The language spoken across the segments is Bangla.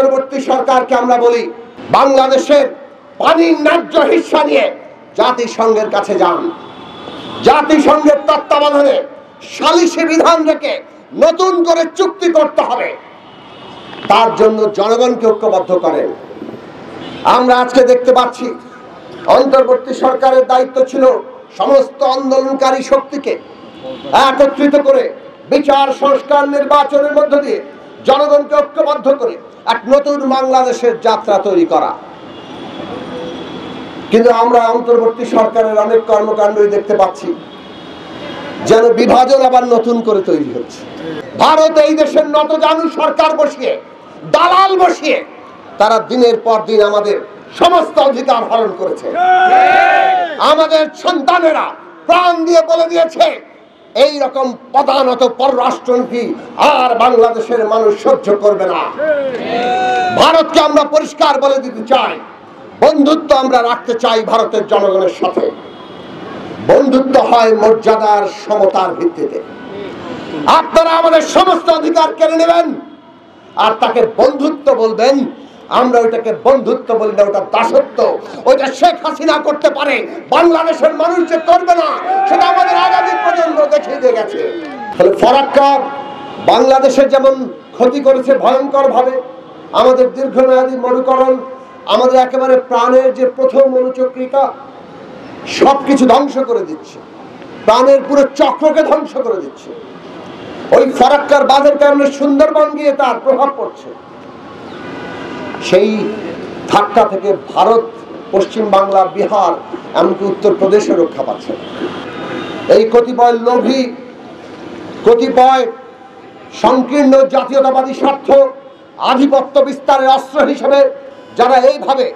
অন্তর্বর্তী সরকারকে আমরা বলি, বাংলাদেশের পানির ন্যায্য হিস্সা নিয়ে জাতিসংঘের কাছে যান। জাতিসংঘের তত্ত্বাবধানে সালিসি বিধান রেখে নতুন করে চুক্তি করতে হবে। তার জন্য জনগণকে ঐক্যবদ্ধ করেন। আমরা আজকে দেখতে পাচ্ছি অন্তর্বর্তী সরকারের দায়িত্ব ছিল সমস্ত আন্দোলনকারী শক্তিকে একত্রিত করে বিচার, সংস্কার, নির্বাচনের মধ্য দিয়ে জনগণকে ঐক্যবদ্ধ করে এক নতুন বাংলাদেশের যাত্রা তৈরি করা। কিন্তু আমরা অন্তর্বর্তী সরকারের অনেক কর্মকাণ্ডই দেখতে পাচ্ছি যেন বিভাজন আবার নতুন করে তৈরি হচ্ছে। ভারত এই দেশের নতজানু সরকার বসিয়ে, দালাল বসিয়ে তারা দিনের পর দিন আমাদের সমস্ত অধিকার হরণ করেছে। আমাদের সন্তানেরা প্রাণ দিয়ে বলে দিয়েছে এই রকম পদানত পররাষ্ট্রনীতি আর বাংলাদেশের মানুষ সহ্য করবে না। ভারতকে আমরা পরিষ্কার বলে দিতে চাই, বন্ধুত্ব আমরা রাখতে চাই ভারতের জনগণের সাথে। বন্ধুত্ব হয় মর্যাদার, সমতার ভিত্তিতে। আপনারা আমাদের সমস্ত অধিকার কেড়ে নেবেন আর তাকে বন্ধুত্ব বলবেন। আমরা ওইটাকে বন্ধুত্ব বলি না, ওটা দাসত্ব। ওইটা শেখ হাসিনা করতে পারে, বাংলাদেশের মানুষ যে করবে না সেটা আমাদের আগামী প্রজন্ম দেখিয়ে দিয়ে গেছে। তাহলে ফরাক্কা বাংলাদেশের যেমন ক্ষতি করেছে ভয়ঙ্কর ভাবে, আমাদের দীর্ঘমেয়াদী মরুকরণ, আমাদের একেবারে প্রাণের যে প্রথম মরুচক্রিকা সবকিছু ধ্বংস করে দিচ্ছে, প্রাণের পুরো চক্রকে ধ্বংস করে দিচ্ছে। ওই ফরাক্কার বাঁধের কারণে সুন্দরবন গিয়ে তার প্রভাব পড়ছে। সেই ধাক্কা থেকে ভারত, পশ্চিম বাংলা, বিহার, এমনকি উত্তরপ্রদেশে রক্ষা পাচ্ছে। এই কতিপয় লোভী, কতিপয় সংকীর্ণ জাতীয়তাবাদী স্বার্থ, আধিপত্য বিস্তারের অস্ত্র হিসেবে যারা এইভাবে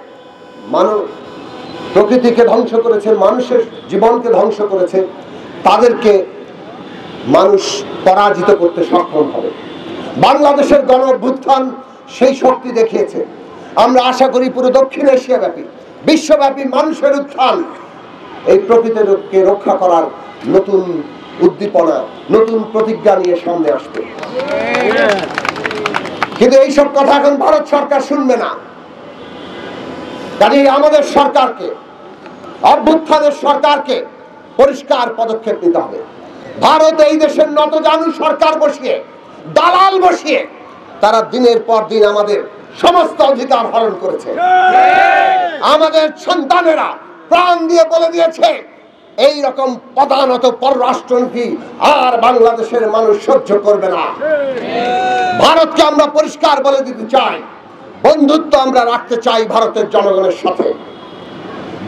প্রকৃতিকে ধ্বংস করেছে, মানুষের জীবনকে ধ্বংস করেছে, তাদেরকে মানুষ পরাজিত করতে সক্ষম হবে। বাংলাদেশের গণ অভ্যুত্থান সেই শক্তি দেখিয়েছে। আমরা আশা করি পুরো দক্ষিণ এশিয়া ব্যাপী, বিশ্বব্যাপী মানুষের উত্থান এই প্রকৃতিকে রক্ষা করার নতুন উদ্দীপনা, নতুন প্রতিজ্ঞা নিয়ে সামনে আসবে। কিন্তু এইসব কথা এখন ভারত সরকার শুনবে না। কাজেই আমাদের সরকারকে, অভ্যুত্থানের সরকারকে পরিষ্কার পদক্ষেপ নিতে হবে। ভারত এই দেশের নতজানু সরকার বসিয়ে, দালাল বসিয়ে তারা দিনের পর দিন আমাদের সমস্ত অধিকার হরণ করেছে। আমাদের সন্তানেরা প্রাণ দিয়ে বলে দিয়েছে এই রকম পদানত পররাষ্ট্রনীতি আর বাংলাদেশের মানুষ সহ্য করবে না। ভারতকে আমরা পরিষ্কার বলে দিতে চাই, বন্ধুত্ব আমরা রাখতে চাই ভারতের জনগণের সাথে।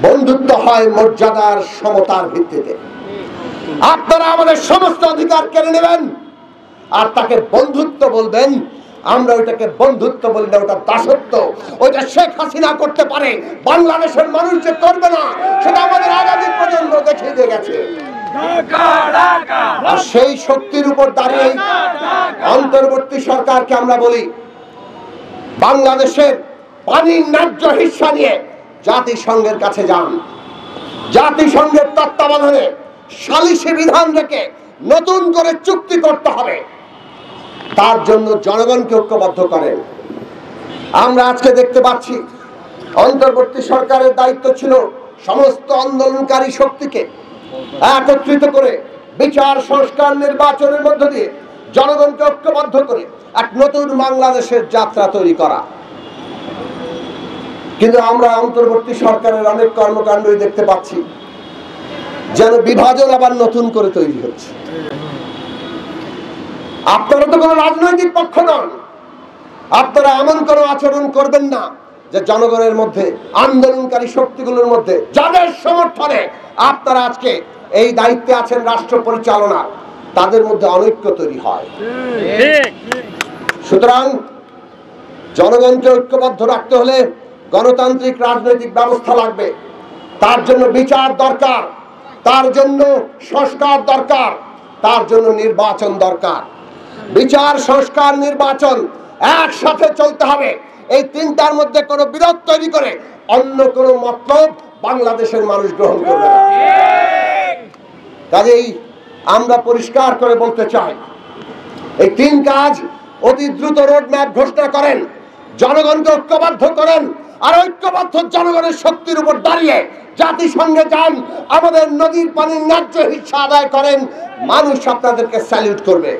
বন্ধুত্ব হয় মর্যাদার, সমতার ভিত্তিতে। আপনারা আমাদের সমস্ত অধিকার কেড়ে নেবেন আর তাকে বন্ধুত্ব বলবেন। আমরা ওইটাকে বন্ধুত্ব বলি না, ওটা দাসত্ব। ওইটা শেখ হাসিনা করতে পারে, বাংলাদেশের মানুষ যে করবে না সেটা আমাদের আগামী প্রজন্ম দেখিয়ে দিয়ে গেছে। আর সেই শক্তির উপর দাঁড়িয়ে অন্তর্বর্তী সরকারকে আমরা বলি, বাংলাদেশের পানির ন্যায্য হিস্সা নিয়ে জাতিসংঘের কাছে যান। জাতিসংঘের তত্ত্বাবধানে সালিসি বিধান রেখে নতুন করে চুক্তি করতে হবে। তার জন্য জনগণকে ঐক্যবদ্ধ করেন। আমরা আজকে দেখতে পাচ্ছি অন্তর্বর্তী সরকারের দায়িত্ব ছিল সমস্ত আন্দোলনকারী শক্তিকে একত্রিত করে বিচার, সংস্কার, নির্বাচনের মধ্য দিয়ে জনগণকে ঐক্যবদ্ধ করে এক নতুন বাংলাদেশের যাত্রা তৈরি করা। কিন্তু আমরা অন্তর্বর্তী সরকারের অনেক কর্মকাণ্ডই দেখতে পাচ্ছি যেন বিভাজন আবার নতুন করে তৈরি হচ্ছে। আপনারা তো কোনো রাজনৈতিক পক্ষ নন, আপনারা এমন কোনো আচরণ করবেন না যে জনগণের মধ্যে, আন্দোলনকারী শক্তিগুলোর মধ্যে, যাদের সমর্থনে আপনারা আজকে এই দায়িত্বে আছেন রাষ্ট্র পরিচালনা, তাদের মধ্যে অনৈক্য তৈরি হয়। সুতরাং জনগণকে ঐক্যবদ্ধ রাখতে হলে গণতান্ত্রিক রাজনৈতিক ব্যবস্থা লাগবে। তার জন্য বিচার দরকার, তার জন্য সংস্কার দরকার, তার জন্য নির্বাচন দরকার। বিচার, সংস্কার, নির্বাচন একসাথে চলতে হবে। এই তিনটার মধ্যে কোনো বিরোধ তৈরি করে অন্য কোনো মতলব বাংলাদেশের মানুষ গ্রহণ করবে না। কাজেই আমরা পরিষ্কার করে বলতে চাই, এই তিন কাজ অতি দ্রুত রোড ম্যাপ ঘোষণা করেন। জনগণকে ঐক্যবদ্ধ করেন, আর ঐক্যবদ্ধ জনগণের শক্তির উপর দাঁড়িয়ে জাতিসংঘে যান, আমাদের নদীর পানির ন্যায্য হিস্সা আদায় করেন, মানুষ আপনাদেরকে স্যালিউট করবে।